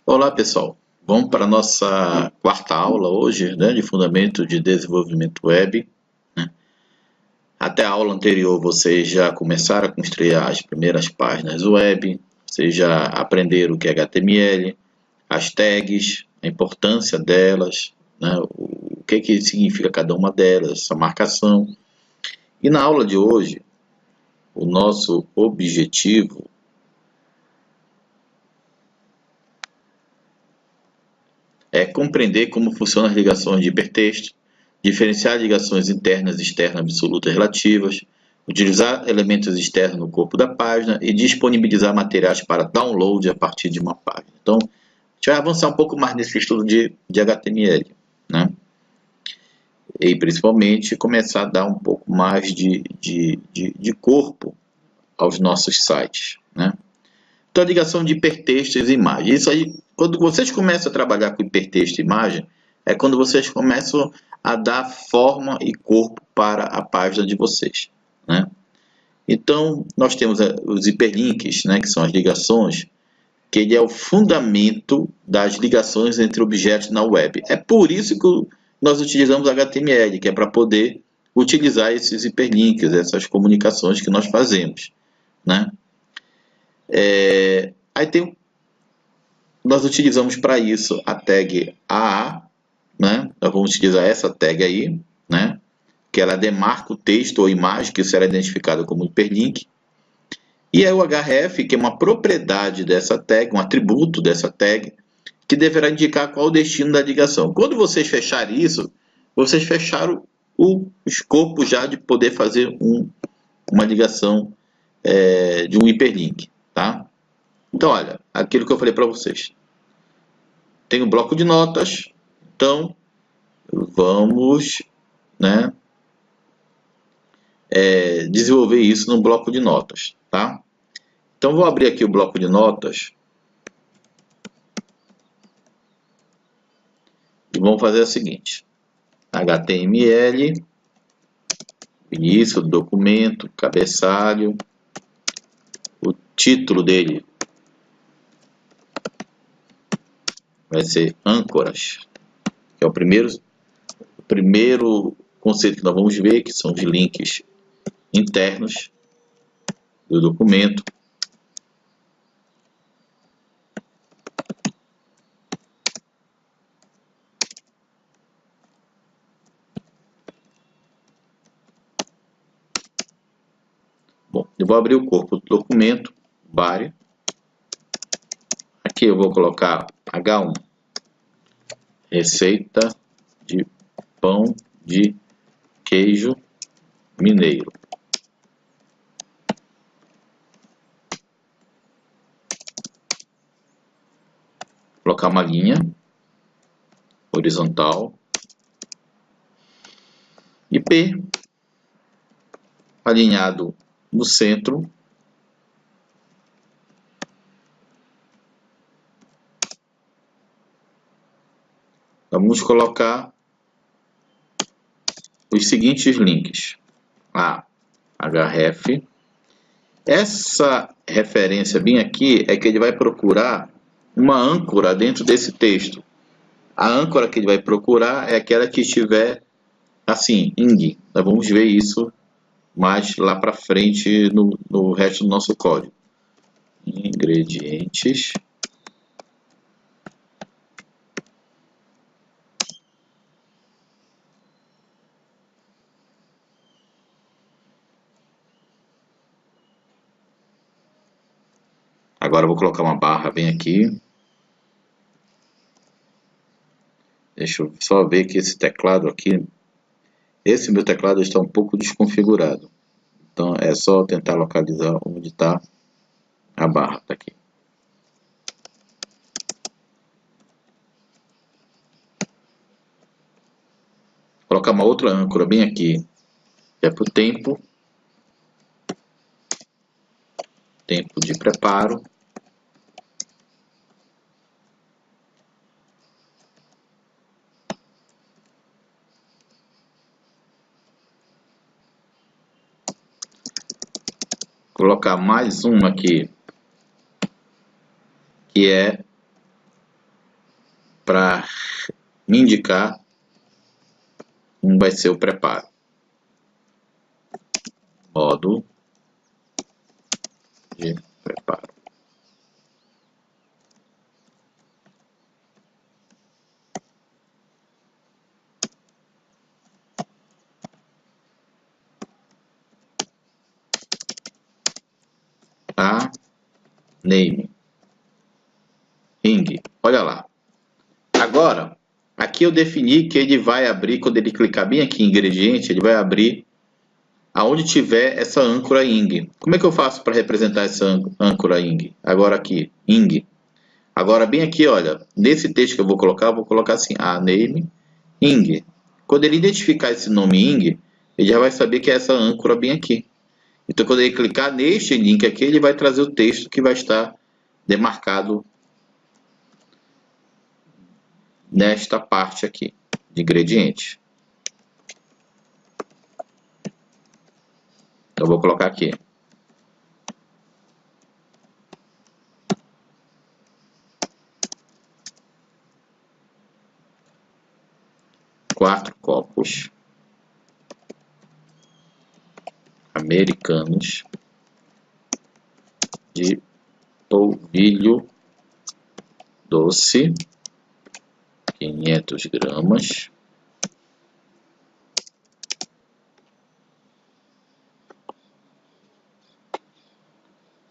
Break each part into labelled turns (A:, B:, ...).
A: Olá pessoal, vamos para a nossa quarta aula hoje, né, de Fundamento de Desenvolvimento Web. Até a aula anterior vocês já começaram a construir as primeiras páginas web, vocês já aprenderam o que é HTML, as tags, a importância delas, né, o que significa cada uma delas, essa marcação. E na aula de hoje, o nosso objetivo é compreender como funcionam as ligações de hipertexto, diferenciar ligações internas, externas, absolutas e relativas, utilizar elementos externos no corpo da página e disponibilizar materiais para download a partir de uma página. Então, a gente vai avançar um pouco mais nesse estudo de HTML, né? E principalmente começar a dar um pouco mais de corpo aos nossos sites, né? Então, a ligação de hipertextos e imagem. Isso aí, quando vocês começam a trabalhar com hipertexto e imagem, é quando vocês começam a dar forma e corpo para a página de vocês, né? Então, nós temos os hiperlinks, né, que são as ligações, que ele é o fundamento das ligações entre objetos na web. É por isso que nós utilizamos HTML, que é para poder utilizar esses hiperlinks, essas comunicações que nós fazemos, né? Aí nós utilizamos para isso a tag AA, né? Nós vamos utilizar essa tag aí, né? Que ela demarca o texto ou imagem que será identificada como hiperlink. E é o href, que é uma propriedade dessa tag, um atributo dessa tag, que deverá indicar qual o destino da ligação. Quando vocês fecharem isso, vocês fecharam o escopo já de poder fazer uma ligação de um hiperlink, tá? Então, olha, aquilo que eu falei para vocês. Tem um bloco de notas, então vamos, né, desenvolver isso no bloco de notas, tá? Então vou abrir aqui o bloco de notas e vamos fazer o seguinte: HTML, início do documento, cabeçalho, o título dele vai ser âncoras, que é o primeiro conceito que nós vamos ver, que são os links internos do documento. Bom, eu vou abrir o corpo do documento, body. Aqui eu vou colocar H1, receita de pão de queijo mineiro. Vou colocar uma linha horizontal e P alinhado no centro. Vamos colocar os seguintes links. A href. Essa referência bem aqui é que ele vai procurar uma âncora dentro desse texto. A âncora que ele vai procurar é aquela que estiver assim, ing. Nós vamos ver isso mais lá para frente no resto do nosso código. Ingredientes. Agora eu vou colocar uma barra bem aqui. Deixa eu só ver que esse teclado aqui, esse meu teclado está um pouco desconfigurado. Então é só tentar localizar onde está a barra. Tá aqui. Vou colocar uma outra âncora bem aqui, que é para o tempo. Tempo de preparo. Colocar mais uma aqui, que é para me indicar como vai ser o preparo. Modo de preparo. A name ring. Olha lá. Agora, aqui eu defini que ele vai abrir, quando ele clicar bem aqui em ingrediente, ele vai abrir aonde tiver essa âncora ing. Como é que eu faço para representar essa âncora ing? Agora aqui, ing. Agora bem aqui, olha, nesse texto que eu vou colocar assim, a name ing. Quando ele identificar esse nome ing, ele já vai saber que é essa âncora bem aqui. Então, quando ele clicar neste link aqui, ele vai trazer o texto que vai estar demarcado nesta parte aqui de ingredientes. Então, eu vou colocar aqui. Quatro copos americanos de polvilho doce, 500 gramas.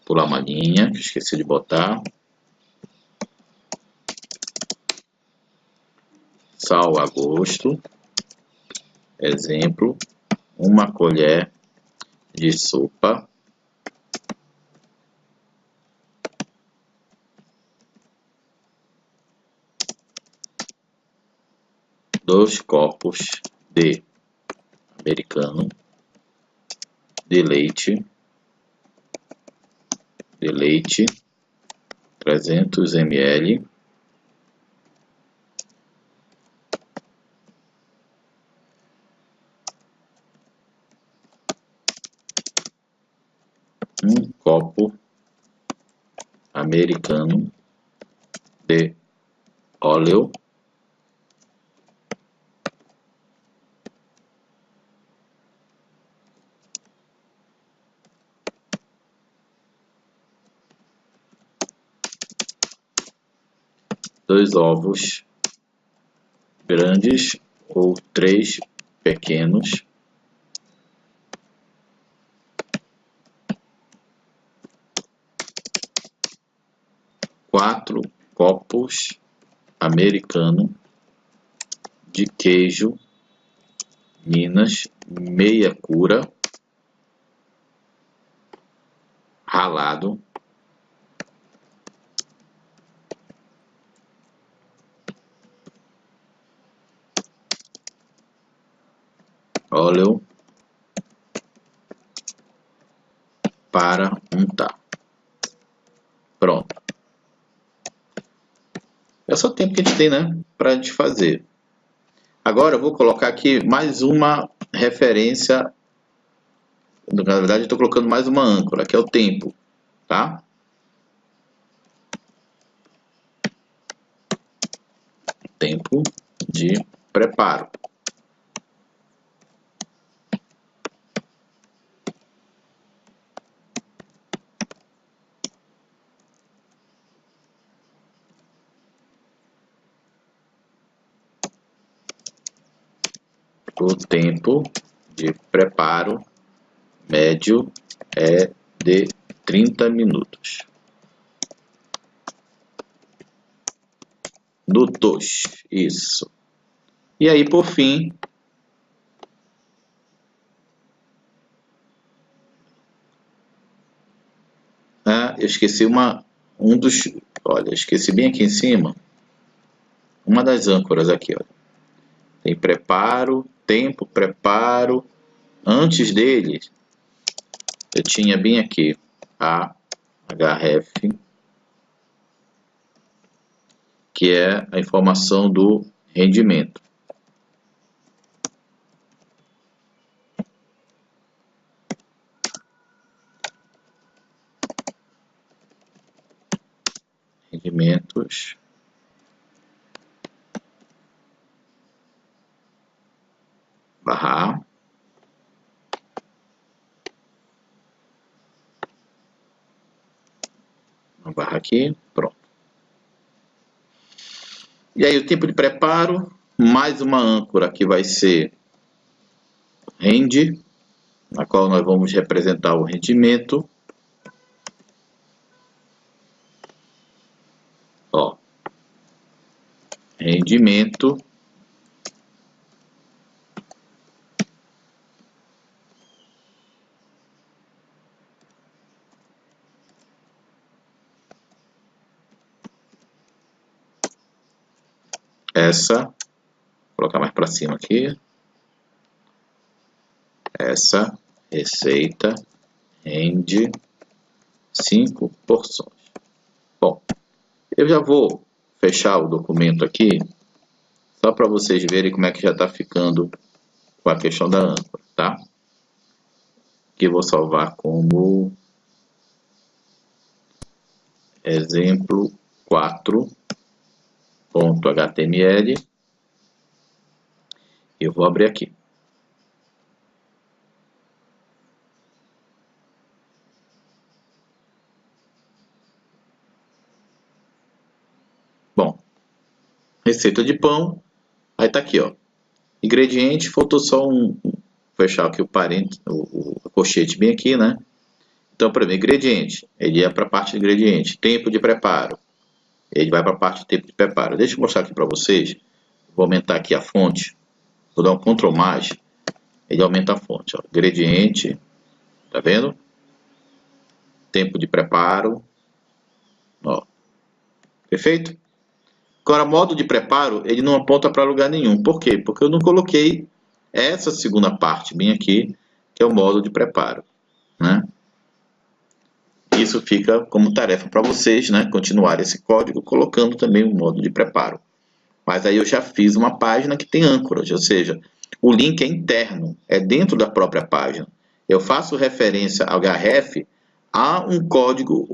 A: Pular uma linha, que esqueci de botar. Sal a gosto. Exemplo, uma colher de sopa. Dois copos de americano de leite 300 ml, um copo americano de óleo, dois ovos grandes ou três pequenos, quatro copos americano de queijo Minas meia cura ralado, óleo para untar. Pronto. É só o tempo que a gente tem, né, para a gente fazer. Agora eu vou colocar aqui mais uma referência. Na verdade, eu estou colocando mais uma âncora, que é o tempo, tá? Tempo de preparo. O tempo de preparo médio é de 30 minutos. Isso. E aí, por fim, eu esqueci olha, esqueci bem aqui em cima, uma das âncoras aqui, olha. Tem preparo, tempo, preparo. Antes dele, eu tinha bem aqui a href, que é a informação do rendimento. Rendimentos aqui, pronto. E aí o tempo de preparo, mais uma âncora que vai ser rende, na qual nós vamos representar o rendimento. Ó, rendimento essa, vou colocar mais para cima aqui, essa receita rende 5 porções. Bom, eu já vou fechar o documento aqui, só para vocês verem como é que já está ficando com a questão da âncora, tá? Aqui vou salvar como exemplo 4.html. Eu vou abrir aqui. Bom, receita de pão, aí tá aqui, ó. Ingrediente, faltou só fechar aqui o parênteses, o colchete bem aqui, né? Então, para mim, ingrediente, ele é para a parte de ingrediente. Tempo de preparo, ele vai para a parte de tempo de preparo. Deixa eu mostrar aqui para vocês. Vou aumentar aqui a fonte. Vou dar um Ctrl+, ele aumenta a fonte. Ó. Ingrediente, tá vendo? Tempo de preparo. Ó. Perfeito? Agora, modo de preparo, ele não aponta para lugar nenhum. Por quê? Porque eu não coloquei essa segunda parte bem aqui, que é o modo de preparo, né? Isso fica como tarefa para vocês, né? Continuar esse código colocando também o modo de preparo. Mas aí eu já fiz uma página que tem âncoras, ou seja, o link é interno, é dentro da própria página. Eu faço referência ao href a um código,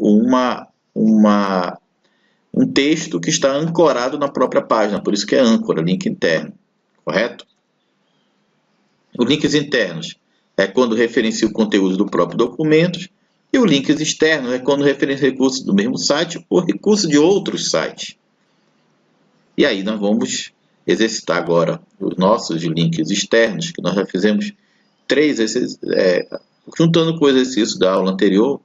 A: um texto que está ancorado na própria página, por isso que é âncora, link interno, correto? Os links internos é quando referencia o conteúdo do próprio documento, e os links externos é quando referencia recursos do mesmo site ou recursos de outros sites. E aí nós vamos exercitar agora os nossos links externos, que nós já fizemos juntando com o exercício da aula anterior,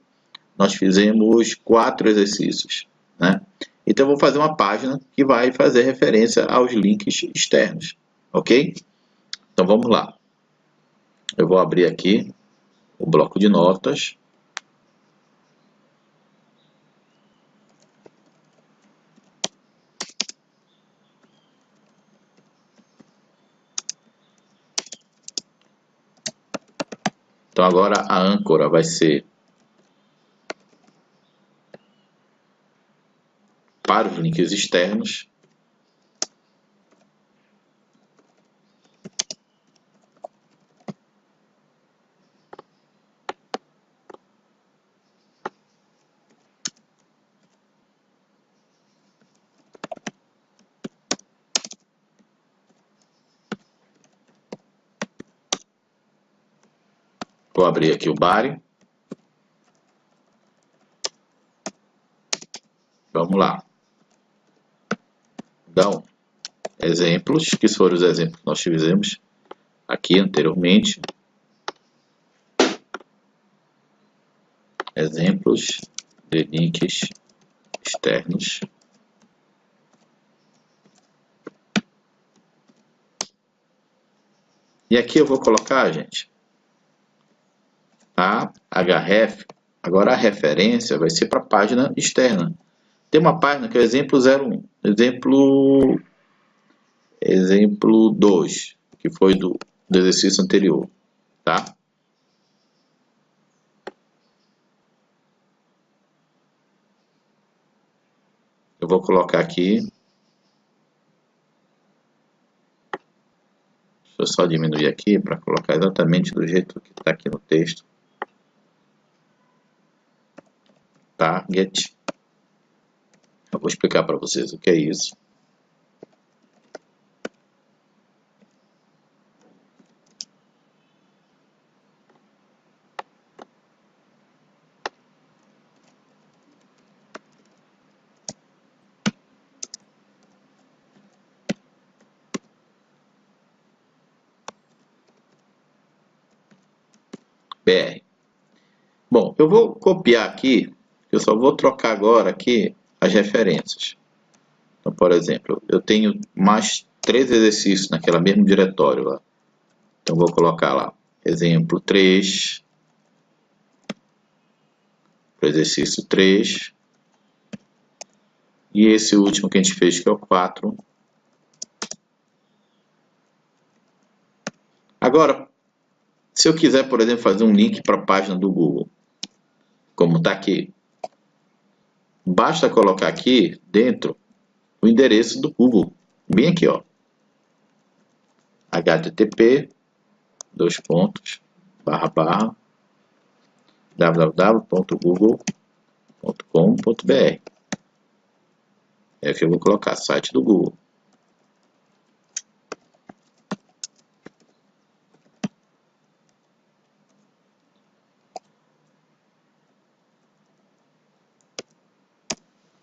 A: nós fizemos 4 exercícios, né? Então eu vou fazer uma página que vai fazer referência aos links externos, ok? Então vamos lá. Eu vou abrir aqui o bloco de notas. Então agora a âncora vai ser para os links externos. Vou abrir aqui o body. Vamos lá. Então, exemplos, que foram os exemplos que nós fizemos aqui anteriormente. Exemplos de links externos. E aqui eu vou colocar, gente, a href. Agora a referência vai ser para a página externa. Tem uma página que é o exemplo 01, exemplo 2, que foi do exercício anterior, tá? Eu vou colocar aqui, deixa eu só diminuir aqui para colocar exatamente do jeito que está aqui no texto. Target. Eu vou explicar para vocês o que é isso. Bom, eu vou copiar aqui, eu só vou trocar agora aqui as referências. Então, por exemplo, eu tenho mais 3 exercícios naquele mesmo diretório lá. Então, vou colocar lá, exemplo 3, para o exercício 3, e esse último que a gente fez, que é o 4. Agora, se eu quiser, por exemplo, fazer um link para a página do Google, como está aqui, basta colocar aqui dentro o endereço do Google, bem aqui, ó, http://www.google.com.br. É que eu vou colocar, site do Google.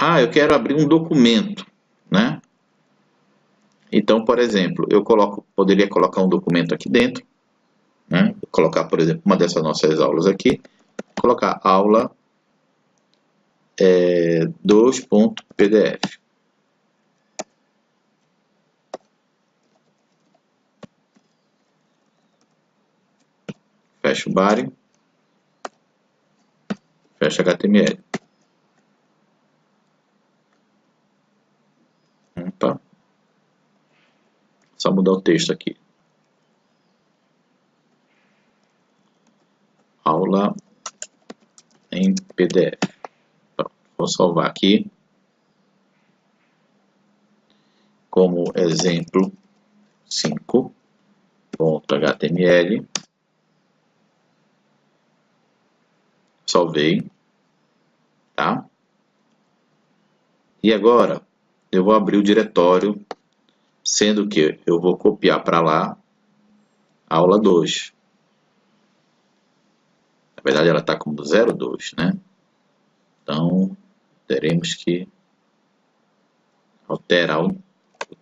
A: Ah, eu quero abrir um documento, né? Então, por exemplo, eu poderia colocar um documento aqui dentro, né? Vou colocar, por exemplo, uma dessas nossas aulas aqui, colocar aula 2.pdf. Fecha o body, fecha HTML. Tá? Só mudar o texto aqui. Aula em PDF. Vou salvar aqui como exemplo 5.html. Salvei, tá? E agora eu vou abrir o diretório, sendo que eu vou copiar para lá a aula 2. Na verdade ela está como 02, né? Então teremos que alterar o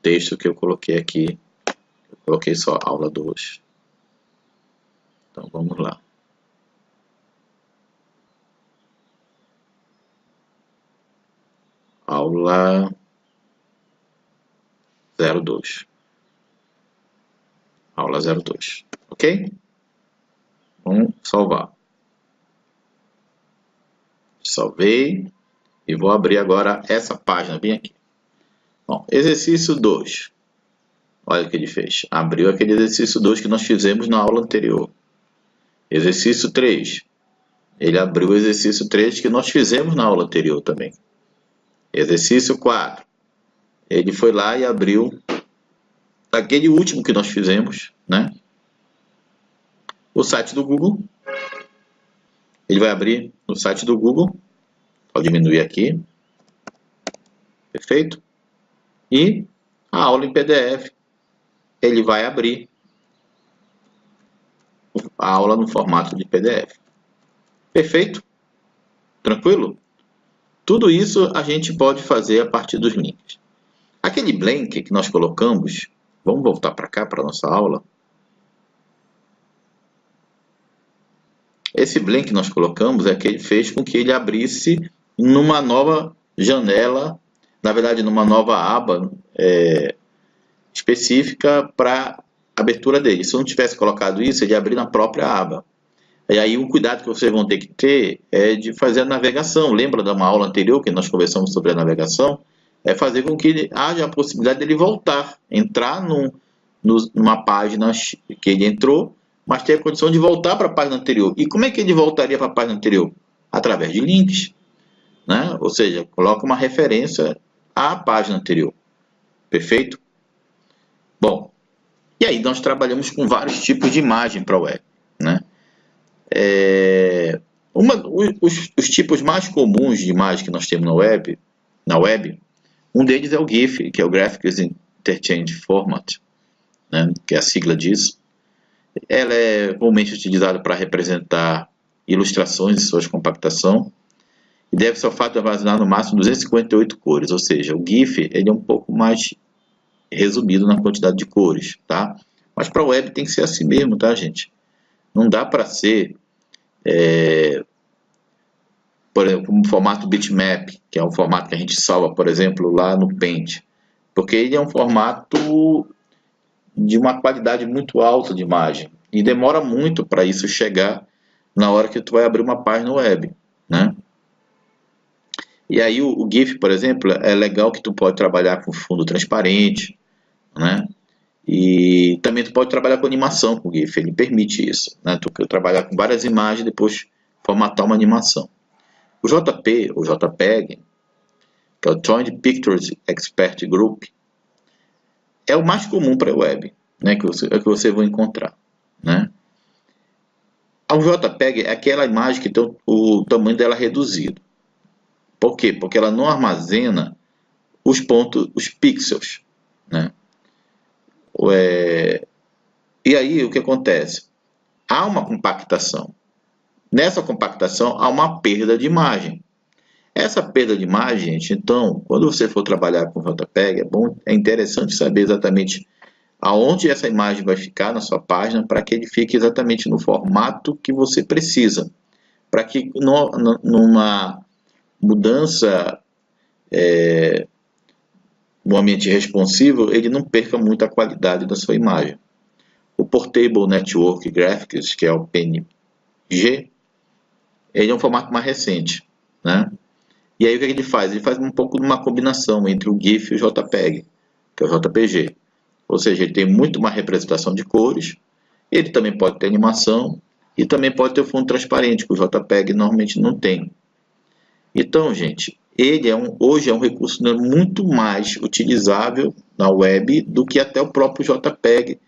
A: texto que eu coloquei aqui. Eu coloquei só aula 2. Então vamos lá. Aula 02. Aula 02. Ok? Vamos salvar. Salvei. E vou abrir agora essa página bem aqui. Bom, exercício 2. Olha o que ele fez. Abriu aquele exercício 2 que nós fizemos na aula anterior. Exercício 3. Ele abriu o exercício 3 que nós fizemos na aula anterior também. Exercício 4. Ele foi lá e abriu aquele último que nós fizemos, né? O site do Google. Ele vai abrir no site do Google. Vou diminuir aqui. Perfeito? E a aula em PDF. Ele vai abrir a aula no formato de PDF. Perfeito? Tranquilo? Tudo isso a gente pode fazer a partir dos links. Aquele blank que nós colocamos, vamos voltar para cá, para a nossa aula. Esse blank que nós colocamos é que ele fez com que ele abrisse numa nova janela, na verdade numa nova aba específica para a abertura dele. Se eu não tivesse colocado isso, ele ia abrir na própria aba. E aí um cuidado que vocês vão ter que ter é de fazer a navegação. Lembra de uma aula anterior que nós conversamos sobre a navegação? É fazer com que haja a possibilidade dele voltar, entrar numa página que ele entrou, mas ter a condição de voltar para a página anterior. E como é que ele voltaria para a página anterior? Através de links, né? Ou seja, coloca uma referência à página anterior. Perfeito? Bom, e aí nós trabalhamos com vários tipos de imagem para a web, né? Os tipos mais comuns de imagem que nós temos na web, um deles é o GIF, que é o Graphics Interchange Format, né, que é a sigla disso. Ela é comumente utilizada para representar ilustrações e suas compactação, e deve-se ao fato de armazenar no máximo 258 cores, ou seja, o GIF ele é um pouco mais resumido na quantidade de cores, tá? Mas para a web tem que ser assim mesmo, tá, gente? Não dá para ser por exemplo, como formato bitmap, que é um formato que a gente salva, por exemplo, lá no Paint, porque ele é um formato de uma qualidade muito alta de imagem e demora muito para isso chegar na hora que tu vai abrir uma página web, né? E aí o GIF, por exemplo, é legal que tu pode trabalhar com fundo transparente, né? E também tu pode trabalhar com animação com o GIF, ele permite isso, né? Tu trabalhar com várias imagens e depois formatar uma animação. O JP, o JPEG, que é o Joint Pictures Expert Group, é o mais comum para a web, né? Que você vai encontrar, né? O JPEG é aquela imagem que tem o tamanho dela reduzido. Por quê? Porque ela não armazena os pontos, os pixels, né? E aí o que acontece? Há uma compactação. Nessa compactação há uma perda de imagem. Essa perda de imagem, gente, então, quando você for trabalhar com JPEG, é interessante saber exatamente aonde essa imagem vai ficar na sua página para que ele fique exatamente no formato que você precisa. Para que numa mudança no ambiente responsivo, ele não perca muito a qualidade da sua imagem. O Portable Network Graphics, que é o PNG, ele é um formato mais recente, né? E aí o que ele faz? Ele faz um pouco de uma combinação entre o GIF e o JPEG, que é o JPG. Ou seja, ele tem muito mais representação de cores, ele também pode ter animação e também pode ter o fundo transparente, que o JPEG normalmente não tem. Então, gente, ele hoje é um recurso, né, muito mais utilizável na web do que até o próprio JPEG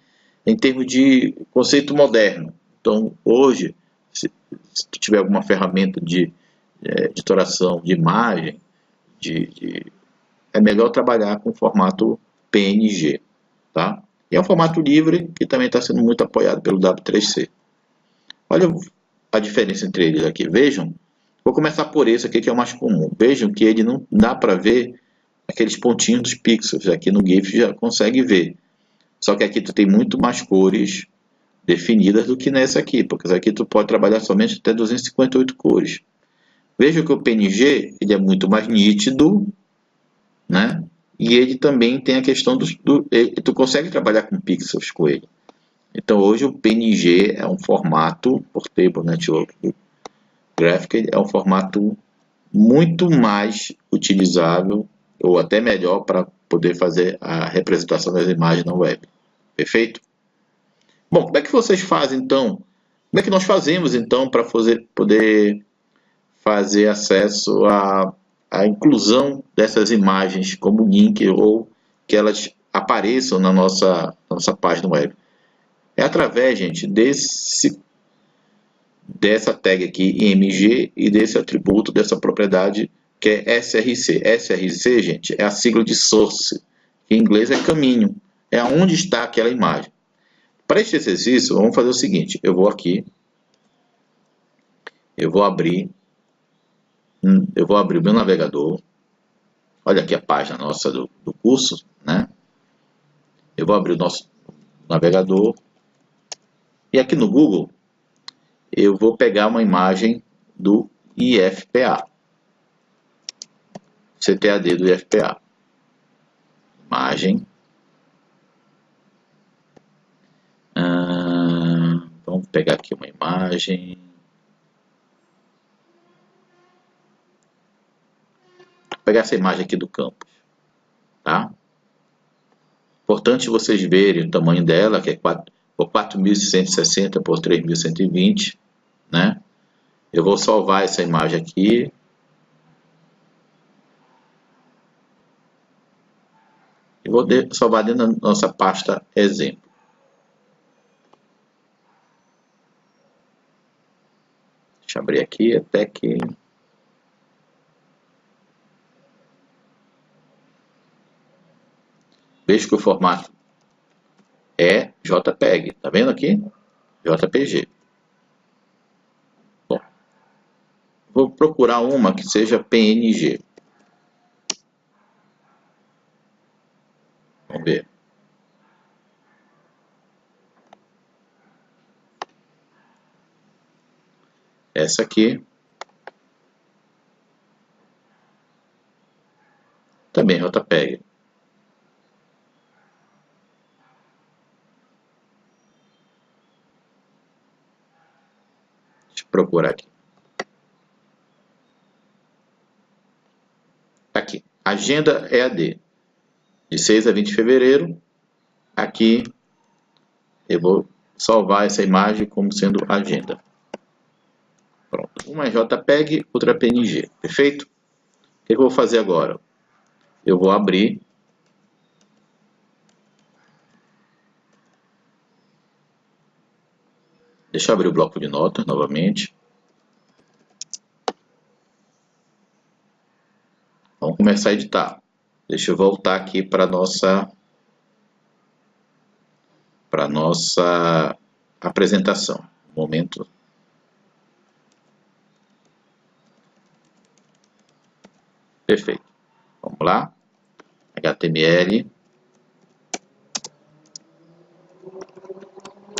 A: em termos de conceito moderno. Então, hoje, se tu tiver alguma ferramenta de editoração de imagem, é melhor trabalhar com o formato PNG, tá? E é um formato livre que também está sendo muito apoiado pelo W3C. Olha a diferença entre eles aqui. Vejam, vou começar por esse aqui que é o mais comum. Vejam que ele não dá para ver aqueles pontinhos dos pixels. Aqui no GIF já consegue ver. Só que aqui tu tem muito mais cores definidas do que nessa aqui, porque essa aqui tu pode trabalhar somente até 258 cores. Veja que o PNG ele é muito mais nítido, né? E ele também tem a questão tu consegue trabalhar com pixels com ele. Então hoje o PNG é um formato, Portable Network Graphic, é um formato muito mais utilizável ou até melhor para poder fazer a representação das imagens na web. Perfeito? Bom, como é que vocês fazem então? Como é que nós fazemos então para poder fazer acesso à inclusão dessas imagens como link ou que elas apareçam na nossa página web? É através, gente, dessa tag aqui img e desse atributo, dessa propriedade que é src. src, gente, é a sigla de source, que em inglês é caminho, é onde está aquela imagem. Para este exercício, vamos fazer o seguinte, eu vou aqui, eu vou abrir o meu navegador, olha aqui a página nossa do curso, né? Eu vou abrir o nosso navegador e aqui no Google eu vou pegar uma imagem do IFPA, CTAD do IFPA, imagem, vamos pegar aqui uma imagem, vou pegar essa imagem aqui do campus, tá? Importante vocês verem o tamanho dela, que é 4.160 por 3.120, né? Eu vou salvar essa imagem aqui. E vou salvar dentro da nossa pasta exemplo. Deixa eu abrir aqui até que... Veja que o formato é JPEG. Tá vendo aqui? JPG. Bom, vou procurar uma que seja PNG. Vamos ver. essa aqui. Também JPEG. Deixa eu procurar aqui. Aqui, agenda EAD, de 6 a 20 de fevereiro. Aqui eu vou salvar essa imagem como sendo agenda. Pronto, uma é JPEG, outra é PNG, perfeito? O que eu vou fazer agora? Eu vou abrir. Deixa eu abrir o bloco de notas novamente. Vamos começar a editar. Deixa eu voltar aqui para nossa apresentação. Momento. Perfeito. Vamos lá. HTML.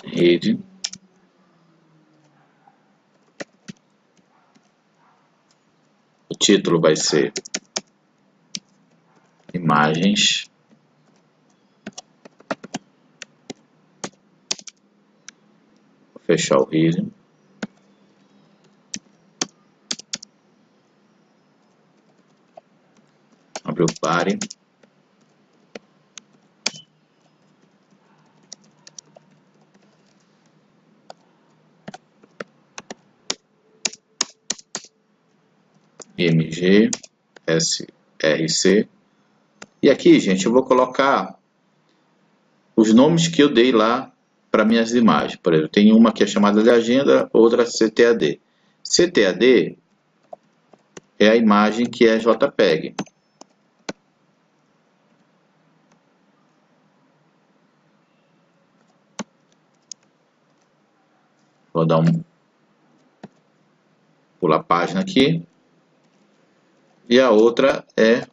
A: Rede. O título vai ser imagens. Vou fechar o vídeo. Abrir o pare. IMG, SRC. E aqui, gente, eu vou colocar os nomes que eu dei lá para minhas imagens. Por exemplo, tem uma que é chamada de agenda, outra CTAD. CTAD é a imagem que é JPEG. Vou dar pular a página aqui. E a outra é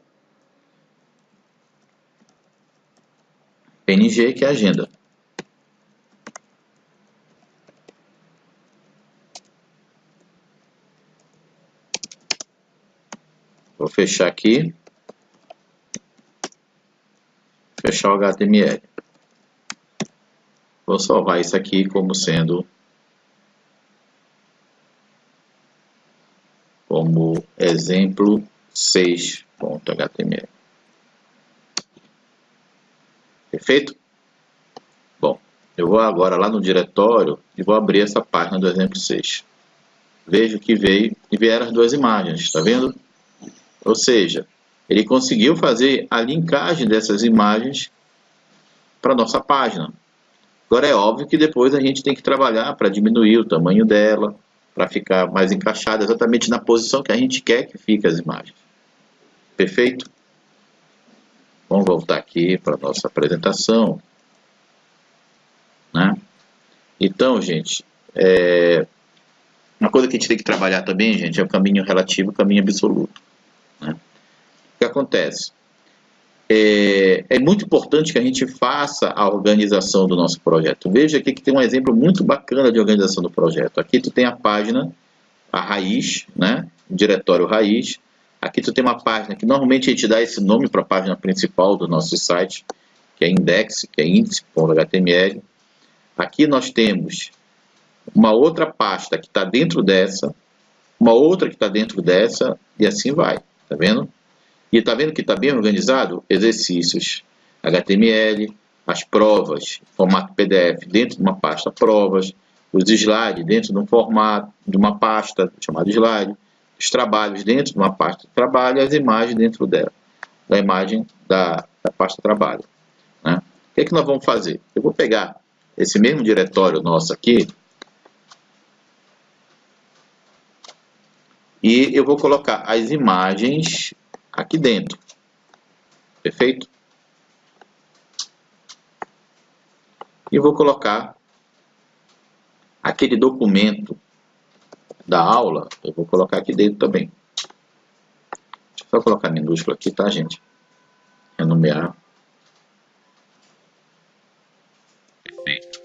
A: PNG, que é agenda. Vou fechar aqui. Fechar o HTML. Vou salvar isso aqui como sendo como exemplo 6.html. Perfeito? Bom, eu vou agora lá no diretório e vou abrir essa página do exemplo 6. Vejo que veio e vieram as duas imagens, está vendo? Ou seja, ele conseguiu fazer a linkagem dessas imagens para a nossa página. Agora é óbvio que depois a gente tem que trabalhar para diminuir o tamanho dela, para ficar mais encaixada exatamente na posição que a gente quer que fique as imagens. Perfeito? Vamos voltar aqui para a nossa apresentação. Né? Então, gente, uma coisa que a gente tem que trabalhar também, gente, é o caminho relativo e o caminho absoluto. Né? O que acontece? É muito importante que a gente faça a organização do nosso projeto. Veja aqui que tem um exemplo muito bacana de organização do projeto. Aqui tu tem a página, a raiz, né? O diretório raiz. Aqui tu tem uma página que normalmente a gente dá esse nome para a página principal do nosso site, que é index, que é índice.html. Aqui nós temos uma outra pasta que está dentro dessa, uma outra que está dentro dessa, e assim vai. Tá vendo? E está vendo que está bem organizado? Exercícios HTML, as provas, formato PDF dentro de uma pasta provas, os slides dentro de um formato, de uma pasta chamada slide, os trabalhos dentro de uma pasta de trabalho e as imagens dentro dela, da imagem da pasta trabalho. Né? O que é que nós vamos fazer? Eu vou pegar esse mesmo diretório nosso aqui e eu vou colocar as imagens aqui dentro. Perfeito? E vou colocar aquele documento da aula, eu vou colocar aqui dentro também. Deixa eu só colocar minúsculo aqui, tá, gente? Renumerar. Perfeito.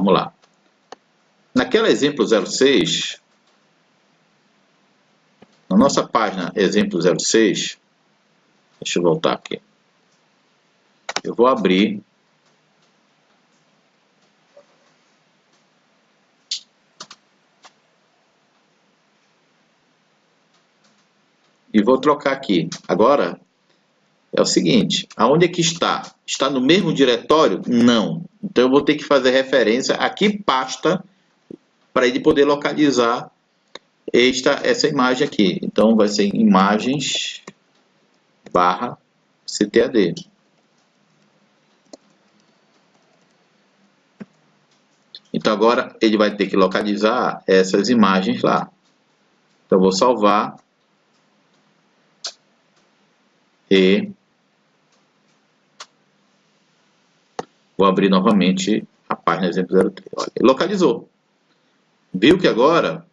A: vamos lá. Naquela exemplo 06, na nossa página exemplo 06, deixa eu voltar aqui. Eu vou abrir e vou trocar aqui. Agora é o seguinte, aonde é que está? Está no mesmo diretório? Não. Então eu vou ter que fazer referência a que pasta para ele poder localizar essa imagem aqui. Então vai ser imagens barra CTAD. Então agora ele vai ter que localizar essas imagens lá. Então eu vou salvar e vou abrir novamente a página exemplo 03. Olha, ele localizou. Viu que agora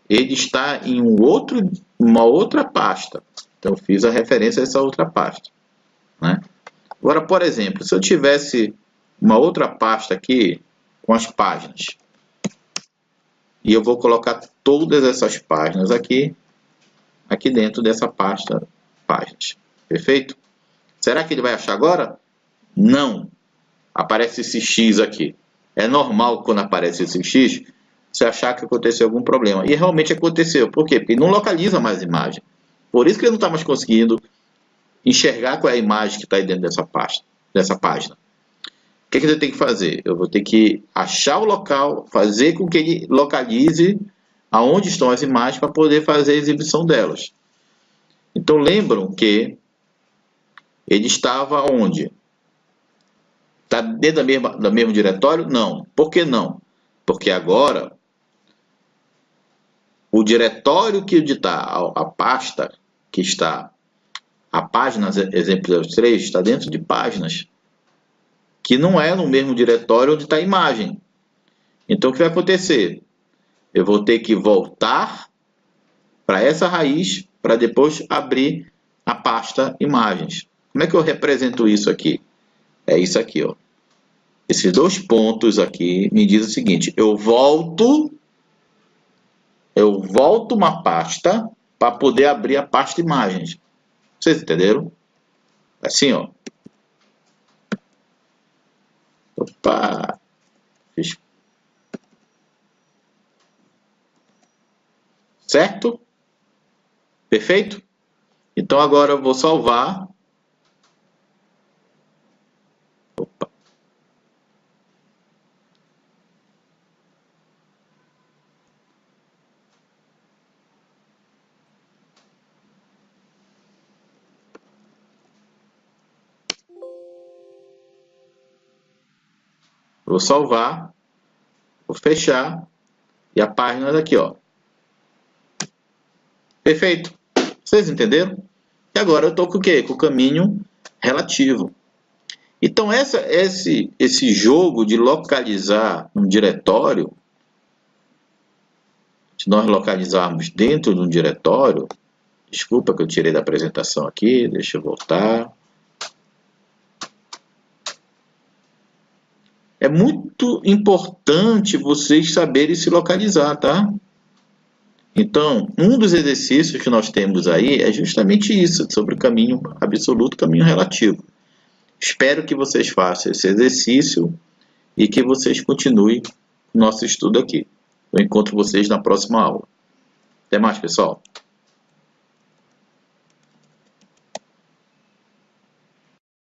A: ele está em uma outra pasta. Então eu fiz a referência a essa outra pasta, né? Agora, por exemplo, se eu tivesse uma outra pasta aqui com as páginas, e eu vou colocar todas essas páginas aqui dentro dessa pasta páginas. Perfeito? Será que ele vai achar agora? Não. Aparece esse X aqui. É normal quando aparece esse X, você achar que aconteceu algum problema. E realmente aconteceu. Por quê? Porque ele não localiza mais a imagem. Por isso que ele não está mais conseguindo enxergar qual é a imagem que está aí dentro dessa página. O que eu tenho que fazer? Eu vou ter que achar o local, fazer com que ele localize aonde estão as imagens para poder fazer a exibição delas. Então lembram que ele estava onde? Está dentro do mesmo diretório? Não. Por que não? Porque agora o diretório que está, a pasta que está, a página exemplo 03 está dentro de páginas, que não é no mesmo diretório onde está a imagem. Então o que vai acontecer? Eu vou ter que voltar para essa raiz para depois abrir a pasta imagens. Como é que eu represento isso aqui? É isso aqui, ó. Esses dois pontos aqui me dizem o seguinte: eu volto uma pasta para poder abrir a pasta imagens. Vocês entenderam? Assim, ó. Opa! Certo? Perfeito? Então agora eu vou salvar. Opa. Vou salvar, vou fechar e a página daqui, ó. Perfeito? Vocês entenderam? E agora eu estou com o quê? Com o caminho relativo. Então esse jogo de localizar um diretório, se nós localizarmos dentro de um diretório, desculpa que eu tirei da apresentação aqui, deixa eu voltar. É muito importante vocês saberem se localizar, tá? Então, um dos exercícios que nós temos aí é justamente isso, sobre o caminho absoluto, caminho relativo. Espero que vocês façam esse exercício e que vocês continuem o nosso estudo aqui. Eu encontro vocês na próxima aula. Até mais, pessoal!